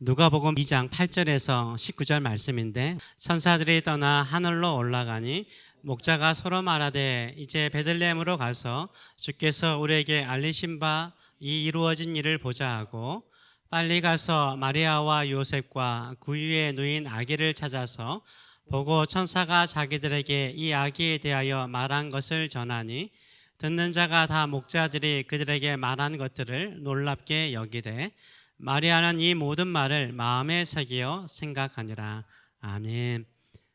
누가복음 2장 8절에서 19절 말씀인데, 천사들이 떠나 하늘로 올라가니 목자가 서로 말하되 이제 베들레헴으로 가서 주께서 우리에게 알리신 바 이 이루어진 일을 보자 하고, 빨리 가서 마리아와 요셉과 구유에 누인 아기를 찾아서 보고 천사가 자기들에게 이 아기에 대하여 말한 것을 전하니, 듣는 자가 다 목자들이 그들에게 말한 것들을 놀랍게 여기되 마리아는 이 모든 말을 마음에 새기어 생각하니라. 아멘.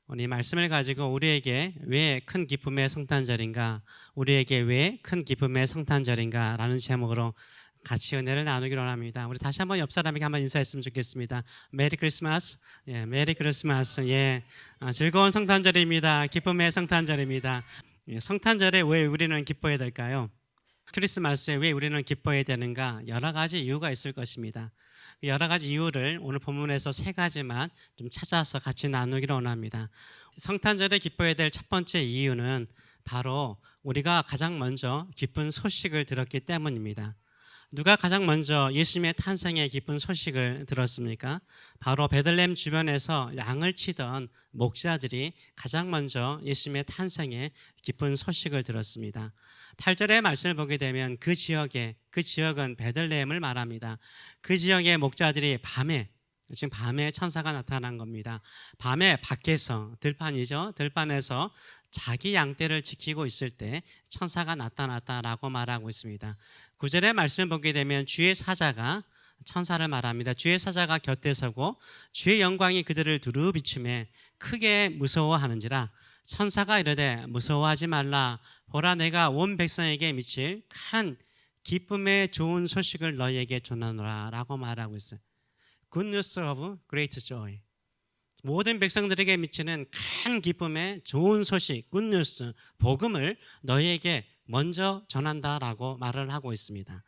오늘 이 말씀을 가지고 우리에게 왜 큰 기쁨의 성탄절인가, 우리에게 왜 큰 기쁨의 성탄절인가 라는 제목으로 같이 은혜를 나누기로 합니다. 우리 다시 한번 옆 사람에게 한번 인사했으면 좋겠습니다. 메리 크리스마스. 예, 메리 크리스마스. 예, 즐거운 성탄절입니다. 기쁨의 성탄절입니다. 예, 성탄절에 왜 우리는 기뻐해야 될까요? 크리스마스에 왜 우리는 기뻐해야 되는가? 여러 가지 이유가 있을 것입니다. 여러 가지 이유를 오늘 본문에서 세 가지만 좀 찾아서 같이 나누기를 원합니다. 성탄절에 기뻐해야 될 첫 번째 이유는 바로 우리가 가장 먼저 기쁜 소식을 들었기 때문입니다. 누가 가장 먼저 예수님의 탄생의 기쁜 소식을 들었습니까? 바로 베들레헴 주변에서 양을 치던 목자들이 가장 먼저 예수님의 탄생의 기쁜 소식을 들었습니다. 8절의 말씀을 보게 되면 그 지역은 베들레헴을 말합니다. 그 지역의 목자들이 지금 밤에 천사가 나타난 겁니다. 밤에 밖에서 들판에서 자기 양떼를 지키고 있을 때 천사가 나타났다라고 말하고 있습니다. 9절의 말씀 보게 되면 주의 사자가 천사를 말합니다. 주의 사자가 곁에 서고 주의 영광이 그들을 두루 비추매 크게 무서워하는지라. 천사가 이르되 무서워하지 말라. 보라, 내가 온 백성에게 미칠 큰 기쁨의 좋은 소식을 너희에게 전하노라 라고 말하고 있어요. Good news of great joy. 모든 백성들에게 미치는 큰 기쁨의 좋은 소식, 굿뉴스, 복음을 너희에게 먼저 전한다라고 말을 하고 있습니다.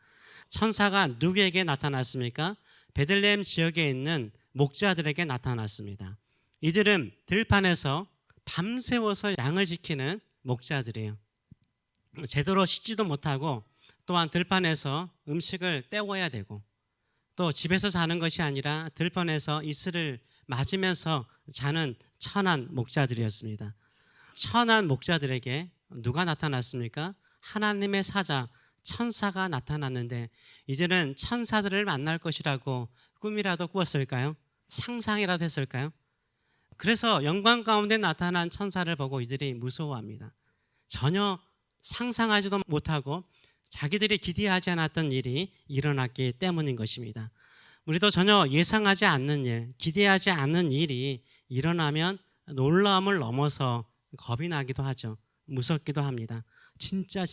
천사가 누구에게 나타났습니까? 베들레헴 지역에 있는 목자들에게 나타났습니다. 이들은 들판에서 밤새워서 양을 지키는 목자들이에요. 제대로 씻지도 못하고 또한 들판에서 음식을 때워야 되고, 또 집에서 자는 것이 아니라 들판에서 이슬을 맞으면서 자는 천한 목자들이었습니다. 천한 목자들에게 누가 나타났습니까? 하나님의 사자 천사가 나타났는데, 이들은 천사들을 만날 것이라고 꿈이라도 꾸었을까요? 상상이라도 했을까요? 그래서 영광 가운데 나타난 천사를 보고 이들이 무서워합니다. 전혀 상상하지도 못하고 자기들이 기대하지 않았던 일이 일어났기 때문인 것입니다. 우리도 전혀 예상하지 않는 일, 기대하지 않는 일이 일어나면 놀라움을 넘어서 겁이 나기도 하죠. 무섭기도 합니다. 진짜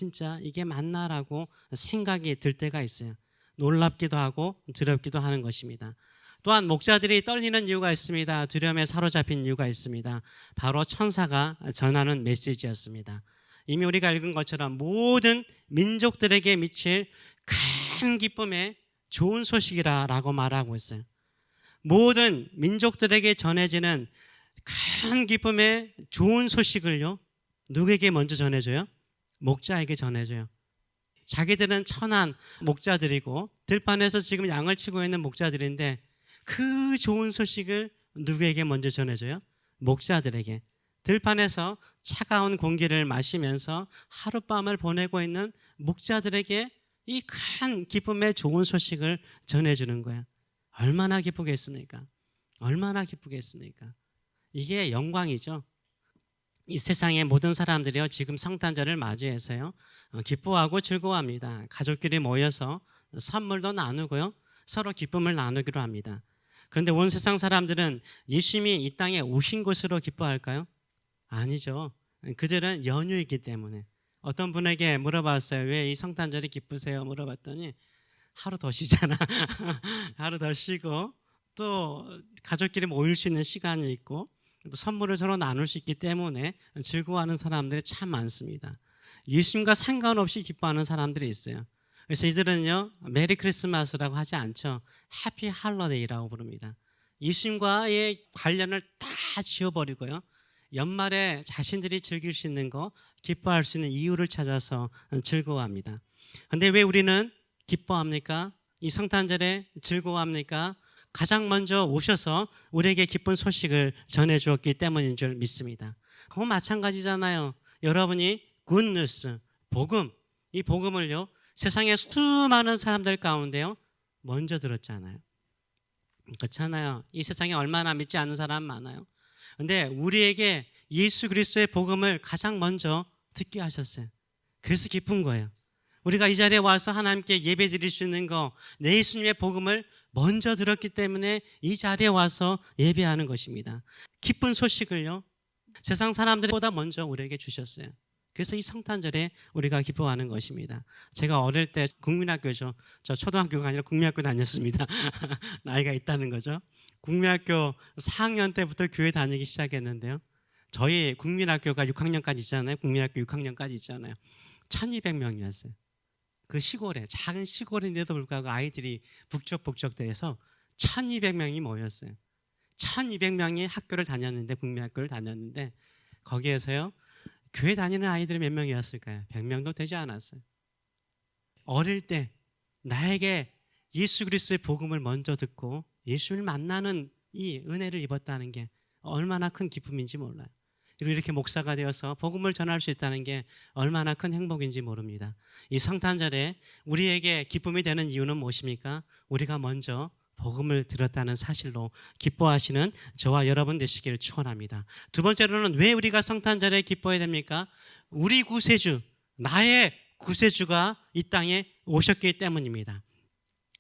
이게 맞나라고 생각이 들 때가 있어요. 놀랍기도 하고 두렵기도 하는 것입니다. 또한 목자들이 떨리는 이유가 있습니다. 두려움에 사로잡힌 이유가 있습니다. 바로 천사가 전하는 메시지였습니다. 이미 우리가 읽은 것처럼 모든 민족들에게 미칠 큰 기쁨의 좋은 소식이라고 말하고 있어요. 모든 민족들에게 전해지는 큰 기쁨의 좋은 소식을요, 누구에게 먼저 전해줘요? 목자에게 전해줘요. 자기들은 천한 목자들이고 들판에서 지금 양을 치고 있는 목자들인데, 그 좋은 소식을 누구에게 먼저 전해줘요? 목자들에게. 들판에서 차가운 공기를 마시면서 하룻밤을 보내고 있는 목자들에게 이 큰 기쁨의 좋은 소식을 전해주는 거예요. 얼마나 기쁘겠습니까? 얼마나 기쁘겠습니까? 이게 영광이죠. 이 세상의 모든 사람들이요, 지금 성탄절을 맞이해서요, 기뻐하고 즐거워합니다. 가족끼리 모여서 선물도 나누고요, 서로 기쁨을 나누기로 합니다. 그런데 온 세상 사람들은 예수님이 이 땅에 오신 것으로 기뻐할까요? 아니죠. 그들은 연휴이기 때문에. 어떤 분에게 물어봤어요. 왜 이 성탄절이 기쁘세요? 물어봤더니 하루 더 쉬잖아. 하루 더 쉬고 또 가족끼리 모일 수 있는 시간이 있고 또 선물을 서로 나눌 수 있기 때문에 즐거워하는 사람들이 참 많습니다. 예수님과 상관없이 기뻐하는 사람들이 있어요. 그래서 이들은요, 메리 크리스마스라고 하지 않죠. 해피 할러데이라고 부릅니다. 예수님과의 관련을 다 지워버리고요, 연말에 자신들이 즐길 수 있는 거, 기뻐할 수 있는 이유를 찾아서 즐거워합니다. 그런데 왜 우리는 기뻐합니까? 이 성탄절에 즐거워합니까? 가장 먼저 오셔서 우리에게 기쁜 소식을 전해주었기 때문인 줄 믿습니다. 그거 마찬가지잖아요. 여러분이 굿뉴스, 복음, 이 복음을요 세상의 수많은 사람들 가운데요 먼저 들었잖아요. 그렇잖아요. 이 세상에 얼마나 믿지 않는 사람 많아요. 근데 우리에게 예수 그리스도의 복음을 가장 먼저 듣게 하셨어요. 그래서 기쁜 거예요. 우리가 이 자리에 와서 하나님께 예배 드릴 수 있는 거, 내 예수님의 복음을 먼저 들었기 때문에 이 자리에 와서 예배하는 것입니다. 기쁜 소식을요 세상 사람들보다 먼저 우리에게 주셨어요. 그래서 이 성탄절에 우리가 기뻐하는 것입니다. 제가 어릴 때 국민학교죠. 저 초등학교가 아니라 국민학교 다녔습니다. 나이가 있다는 거죠. 국민학교 4학년 때부터 교회 다니기 시작했는데요. 저희 국민학교가 6학년까지 있잖아요. 국민학교 6학년까지 있잖아요. 1200명이었어요. 그 시골에, 작은 시골인데도 불구하고 아이들이 북적북적대서 1200명이 모였어요. 1200명이 학교를 다녔는데, 국민학교를 다녔는데, 거기에서요 교회 다니는 아이들이 몇 명이었을까요? 100명도 되지 않았어요. 어릴 때 나에게 예수 그리스도의 복음을 먼저 듣고 예수를 만나는 이 은혜를 입었다는 게 얼마나 큰 기쁨인지 몰라요. 그리고 이렇게 목사가 되어서 복음을 전할 수 있다는 게 얼마나 큰 행복인지 모릅니다. 이 성탄절에 우리에게 기쁨이 되는 이유는 무엇입니까? 우리가 먼저 복음을 들었다는 사실로 기뻐하시는 저와 여러분 되시기를 축원합니다. 두 번째로는 왜 우리가 성탄절에 기뻐해야 됩니까? 우리 구세주, 나의 구세주가 이 땅에 오셨기 때문입니다.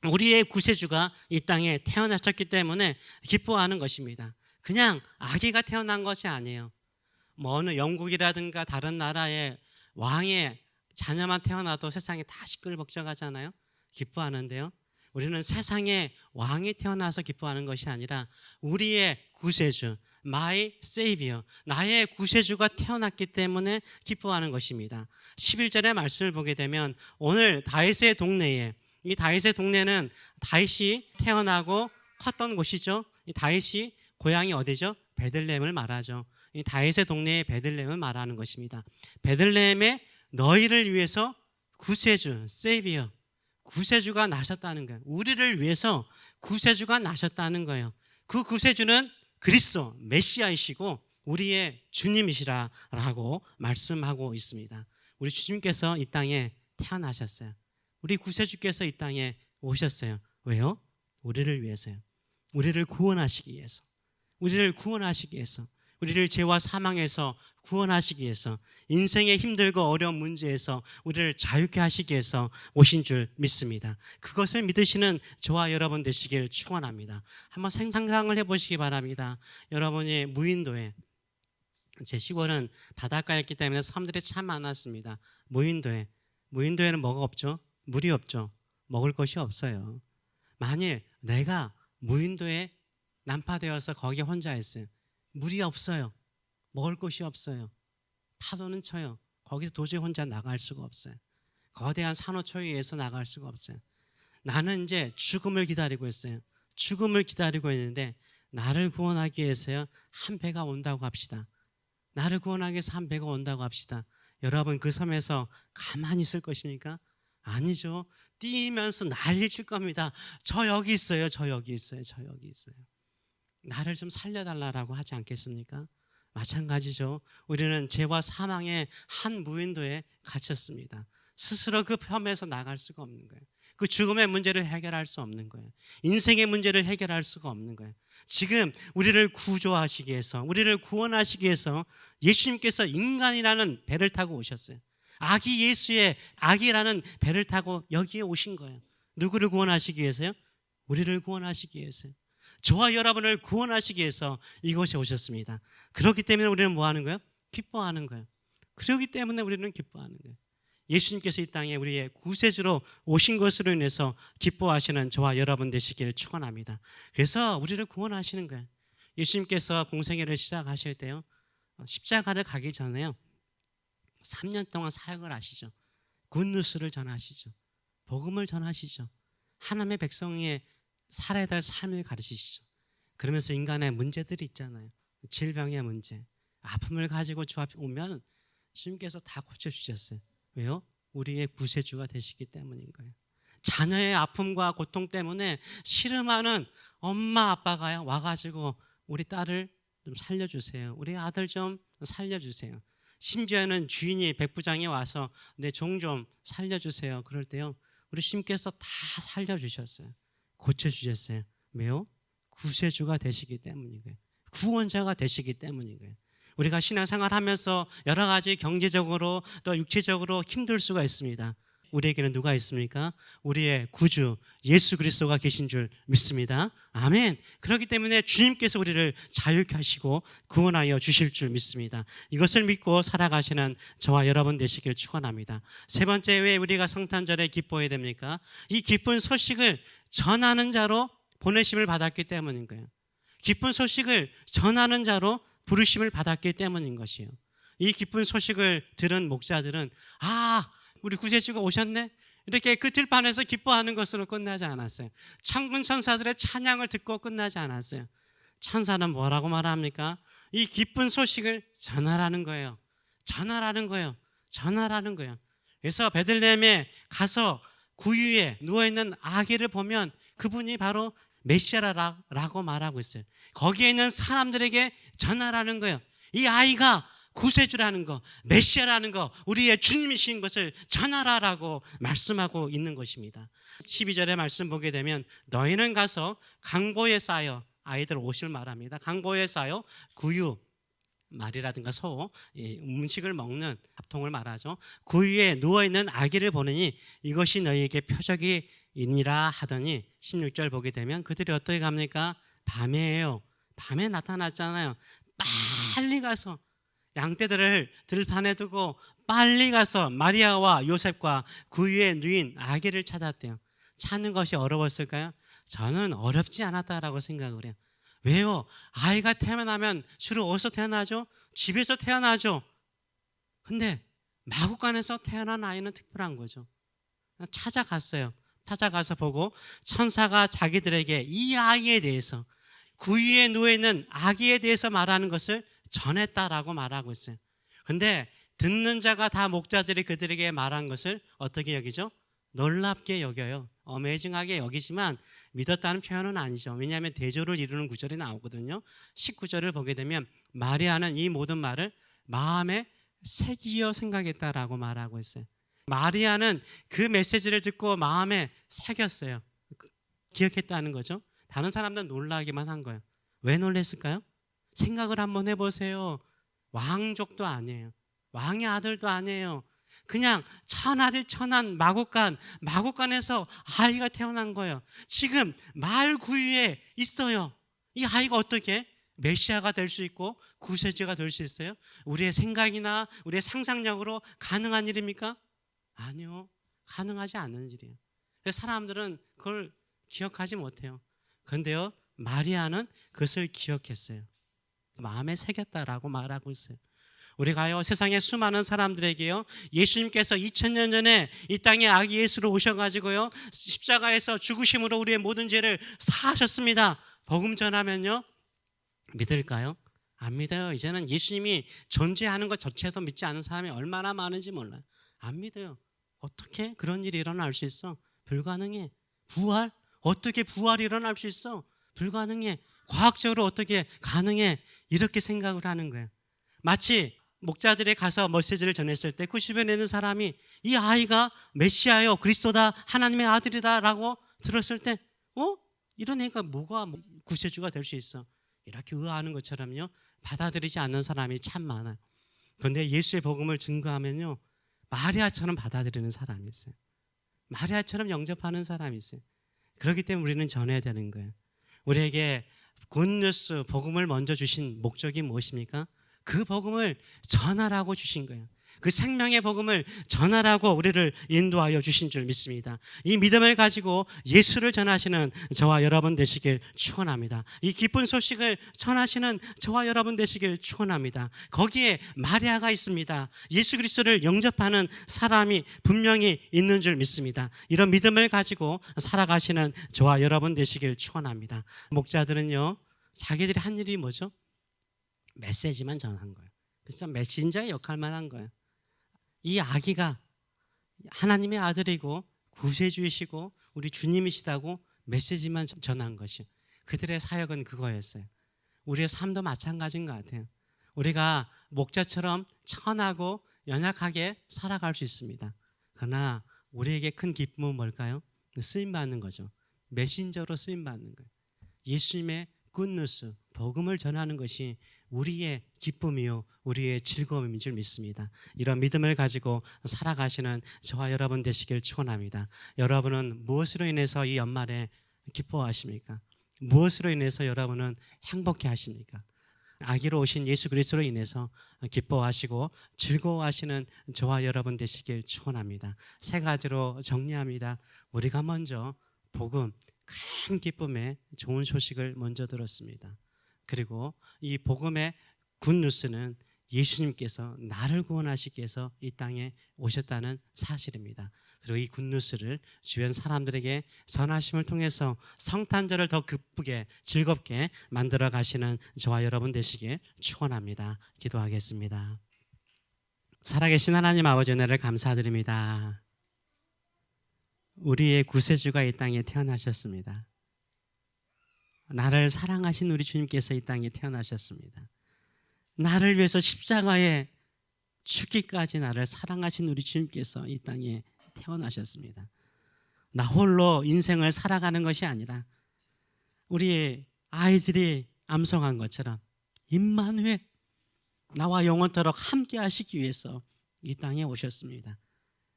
우리의 구세주가 이 땅에 태어나셨기 때문에 기뻐하는 것입니다. 그냥 아기가 태어난 것이 아니에요. 뭐 어느 영국이라든가 다른 나라의 왕의 자녀만 태어나도 세상에 다 시끌벅적하잖아요. 기뻐하는데요. 우리는 세상에 왕이 태어나서 기뻐하는 것이 아니라 우리의 구세주, my savior, 나의 구세주가 태어났기 때문에 기뻐하는 것입니다. 11절의 말씀을 보게 되면 오늘 다윗의 동네에, 이 다윗의 동네는 다윗이 태어나고 컸던 곳이죠. 이 다윗이 고향이 어디죠? 베들레헴을 말하죠. 이 다윗의 동네의 베들레헴을 말하는 것입니다. 베들레헴에 너희를 위해서 구세주, savior, 구세주가 나셨다는 거예요. 우리를 위해서 구세주가 나셨다는 거예요. 그 구세주는 그리스도 메시아이시고 우리의 주님이시라고 말씀하고 있습니다. 우리 주님께서 이 땅에 태어나셨어요. 우리 구세주께서 이 땅에 오셨어요. 왜요? 우리를 위해서요. 우리를 구원하시기 위해서. 우리를 구원하시기 위해서. 우리를 죄와 사망에서 구원하시기 위해서, 인생의 힘들고 어려운 문제에서 우리를 자유케 하시기 위해서 오신 줄 믿습니다. 그것을 믿으시는 저와 여러분 되시길 축원합니다. 한번 상상을 해보시기 바랍니다. 여러분이 무인도에, 제 시골은 바닷가였기 때문에 사람들이 참 많았습니다. 무인도에는 뭐가 없죠? 물이 없죠. 먹을 것이 없어요. 만일 내가 무인도에 난파되어서 거기 혼자 있어요. 물이 없어요. 먹을 것이 없어요. 파도는 쳐요. 거기서 도저히 혼자 나갈 수가 없어요. 거대한 산호초에 의해서 나갈 수가 없어요. 나는 이제 죽음을 기다리고 있어요. 죽음을 기다리고 있는데 나를 구원하기 위해서요 한 배가 온다고 합시다. 나를 구원하기 위해서 한 배가 온다고 합시다. 여러분 그 섬에서 가만히 있을 것입니까? 아니죠. 뛰면서 난리 칠 겁니다. 저 여기 있어요. 저 여기 있어요. 저 여기 있어요. 나를 좀 살려달라고 하지 않겠습니까? 마찬가지죠. 우리는 죄와 사망의 한 무인도에 갇혔습니다. 스스로 그 폄에서 나갈 수가 없는 거예요. 그 죽음의 문제를 해결할 수 없는 거예요. 인생의 문제를 해결할 수가 없는 거예요. 지금 우리를 구조하시기 위해서, 우리를 구원하시기 위해서 예수님께서 인간이라는 배를 타고 오셨어요. 아기 예수의 아기라는 배를 타고 여기에 오신 거예요. 누구를 구원하시기 위해서요? 우리를 구원하시기 위해서요. 저와 여러분을 구원하시기 위해서 이곳에 오셨습니다. 그렇기 때문에 우리는 뭐 하는 거예요? 기뻐하는 거예요. 그렇기 때문에 우리는 기뻐하는 거예요. 예수님께서 이 땅에 우리의 구세주로 오신 것으로 인해서 기뻐하시는 저와 여러분 되시기를 축원합니다. 그래서 우리를 구원하시는 거예요. 예수님께서 공생애를 시작하실 때요, 십자가를 가기 전에요 3년 동안 사역을 하시죠. 굿뉴스를 전하시죠. 복음을 전하시죠. 하나님의 백성의 살아야 될 삶을 가르치시죠. 그러면서 인간의 문제들이 있잖아요. 질병의 문제, 아픔을 가지고 주 앞에 오면 주님께서 다 고쳐주셨어요. 왜요? 우리의 구세주가 되시기 때문인 거예요. 자녀의 아픔과 고통 때문에 씨름하는 엄마 아빠가 와가지고 우리 딸을 좀 살려주세요, 우리 아들 좀 살려주세요. 심지어는 주인이 백부장이 와서 내 종 좀 살려주세요. 그럴 때요, 우리 주님께서 다 살려주셨어요. 고쳐주셨어요. 왜요? 구세주가 되시기 때문인 거예요. 구원자가 되시기 때문인 거예요. 우리가 신앙생활 하면서 여러 가지 경제적으로 또 육체적으로 힘들 수가 있습니다. 우리에게는 누가 있습니까? 우리의 구주 예수 그리스도가 계신 줄 믿습니다. 아멘. 그렇기 때문에 주님께서 우리를 자유케 하시고 구원하여 주실 줄 믿습니다. 이것을 믿고 살아가시는 저와 여러분 되시길 축원합니다. 세 번째, 왜 우리가 성탄절에 기뻐해야 됩니까? 이 기쁜 소식을 전하는 자로 보내심을 받았기 때문인 거예요. 기쁜 소식을 전하는 자로 부르심을 받았기 때문인 것이에요. 이 기쁜 소식을 들은 목자들은 우리 구세주가 오셨네, 이렇게 그 들판에서 기뻐하는 것으로 끝나지 않았어요. 천군 천사들의 찬양을 듣고 끝나지 않았어요. 천사는 뭐라고 말합니까? 이 기쁜 소식을 전하라는 거예요. 전하라는 거예요. 전하라는 거예요. 그래서 베들레헴에 가서 구유에 누워있는 아기를 보면 그분이 바로 메시아라고 말하고 있어요. 거기에 있는 사람들에게 전하라는 거예요. 이 아이가 구세주라는 거, 메시아라는 거, 우리의 주님이신 것을 전하라라고 말씀하고 있는 것입니다. 12절의 말씀 보게 되면 너희는 가서 강보에 쌓여, 아이들 옷을 말합니다. 강보에 쌓여 구유, 말이라든가 소, 음식을 먹는 합통을 말하죠. 구유에 누워있는 아기를 보느니 이것이 너희에게 표적이니라 하더니 16절 보게 되면 그들이 어떻게 갑니까? 밤에요. 밤에 나타났잖아요. 빨리 가서 양떼들을 들판에 두고 빨리 가서 마리아와 요셉과 구유에 누인 아기를 찾았대요. 찾는 것이 어려웠을까요? 저는 어렵지 않았다라고 생각을 해요. 왜요? 아이가 태어나면 주로 어디서 태어나죠? 집에서 태어나죠. 근데 마구간에서 태어난 아이는 특별한 거죠. 찾아갔어요. 찾아가서 보고 천사가 자기들에게 이 아이에 대해서, 구유에 누워있는 아기에 대해서 말하는 것을 전했다라고 말하고 있어요. 근데 듣는 자가 다 목자들이 그들에게 말한 것을 어떻게 여기죠? 놀랍게 여겨요. 어메이징하게 여기지만 믿었다는 표현은 아니죠. 왜냐하면 대조를 이루는 구절이 나오거든요. 19절을 보게 되면 마리아는 이 모든 말을 마음에 새기어 생각했다라고 말하고 있어요. 마리아는 그 메시지를 듣고 마음에 새겼어요. 기억했다는 거죠. 다른 사람들은 놀라기만 한 거예요. 왜 놀랬을까요? 생각을 한번 해보세요. 왕족도 아니에요. 왕의 아들도 아니에요. 그냥 천하디 천한 마구간에서 아이가 태어난 거예요. 지금 말 구유에 있어요. 이 아이가 어떻게 메시아가 될 수 있고 구세주가 될 수 있어요? 우리의 생각이나 우리의 상상력으로 가능한 일입니까? 아니요. 가능하지 않는 일이에요. 그래서 사람들은 그걸 기억하지 못해요. 그런데요, 마리아는 그것을 기억했어요. 마음에 새겼다라고 말하고 있어요. 우리가요, 세상의 수많은 사람들에게요, 예수님께서 2000년 전에 이 땅에 아기 예수로 오셔가지고요, 십자가에서 죽으심으로 우리의 모든 죄를 사하셨습니다. 복음 전하면요, 믿을까요? 안 믿어요. 이제는 예수님이 존재하는 것 자체도 믿지 않는 사람이 얼마나 많은지 몰라요. 안 믿어요. 어떻게 그런 일이 일어날 수 있어? 불가능해. 부활? 어떻게 부활이 일어날 수 있어? 불가능해. 과학적으로 어떻게 가능해? 이렇게 생각을 하는 거예요. 마치 목자들이 가서 메시지를 전했을 때 그 주변에 있는 사람이 이 아이가 메시아요, 그리스도다, 하나님의 아들이다 라고 들었을 때 이런 애가 뭐가 구세주가 될 수 있어? 이렇게 의아하는 것처럼요, 받아들이지 않는 사람이 참 많아요. 그런데 예수의 복음을 증거하면요, 마리아처럼 받아들이는 사람이 있어요. 마리아처럼 영접하는 사람이 있어요. 그렇기 때문에 우리는 전해야 되는 거예요. 우리에게 굿뉴스, 복음을 먼저 주신 목적이 무엇입니까? 그 복음을 전하라고 주신 거예요. 그 생명의 복음을 전하라고 우리를 인도하여 주신 줄 믿습니다. 이 믿음을 가지고 예수를 전하시는 저와 여러분 되시길 축원합니다. 이 기쁜 소식을 전하시는 저와 여러분 되시길 축원합니다. 거기에 마리아가 있습니다. 예수 그리스도를 영접하는 사람이 분명히 있는 줄 믿습니다. 이런 믿음을 가지고 살아가시는 저와 여러분 되시길 축원합니다. 목자들은요, 자기들이 한 일이 뭐죠? 메시지만 전한 거예요. 그래서 메신저의 역할만 한 거예요. 이 아기가 하나님의 아들이고 구세주이시고 우리 주님이시다고 메시지만 전한 것이, 그들의 사역은 그거였어요. 우리의 삶도 마찬가지인 것 같아요. 우리가 목자처럼 천하고 연약하게 살아갈 수 있습니다. 그러나 우리에게 큰 기쁨은 뭘까요? 쓰임받는 거죠. 메신저로 쓰임받는 거예요. 예수님의 굿뉴스, 복음을 전하는 것이 우리의 기쁨이요 우리의 즐거움인 줄 믿습니다. 이런 믿음을 가지고 살아가시는 저와 여러분 되시길 축원합니다. 여러분은 무엇으로 인해서 이 연말에 기뻐하십니까? 무엇으로 인해서 여러분은 행복해 하십니까? 아기로 오신 예수 그리스도로 인해서 기뻐하시고 즐거워하시는 저와 여러분 되시길 축원합니다. 세 가지로 정리합니다. 우리가 먼저 복음, 큰 기쁨의 좋은 소식을 먼저 들었습니다. 그리고 이 복음의 굿뉴스는 예수님께서 나를 구원하시기 위해서 이 땅에 오셨다는 사실입니다. 그리고 이 굿뉴스를 주변 사람들에게 전하심을 통해서 성탄절을 더 기쁘게 즐겁게 만들어 가시는 저와 여러분 되시길 축원합니다. 기도하겠습니다. 살아계신 하나님 아버지 은혜를 감사드립니다. 우리의 구세주가 이 땅에 태어나셨습니다. 나를 사랑하신 우리 주님께서 이 땅에 태어나셨습니다. 나를 위해서 십자가에 죽기까지 나를 사랑하신 우리 주님께서 이 땅에 태어나셨습니다. 나 홀로 인생을 살아가는 것이 아니라 우리 아이들이 암송한 것처럼 임마누엘, 나와 영원토록 함께 하시기 위해서 이 땅에 오셨습니다.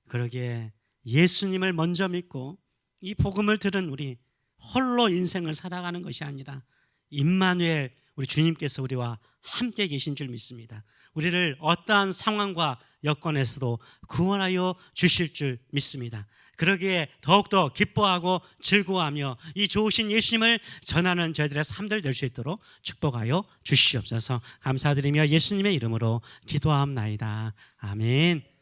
그러기에 예수님을 먼저 믿고 이 복음을 들은 우리, 홀로 인생을 살아가는 것이 아니라 임마누엘, 우리 주님께서 우리와 함께 계신 줄 믿습니다. 우리를 어떠한 상황과 여건에서도 구원하여 주실 줄 믿습니다. 그러기에 더욱더 기뻐하고 즐거워하며 이 좋으신 예수님을 전하는 저희들의 삶들 될 수 있도록 축복하여 주시옵소서. 감사드리며 예수님의 이름으로 기도하옵나이다. 아멘.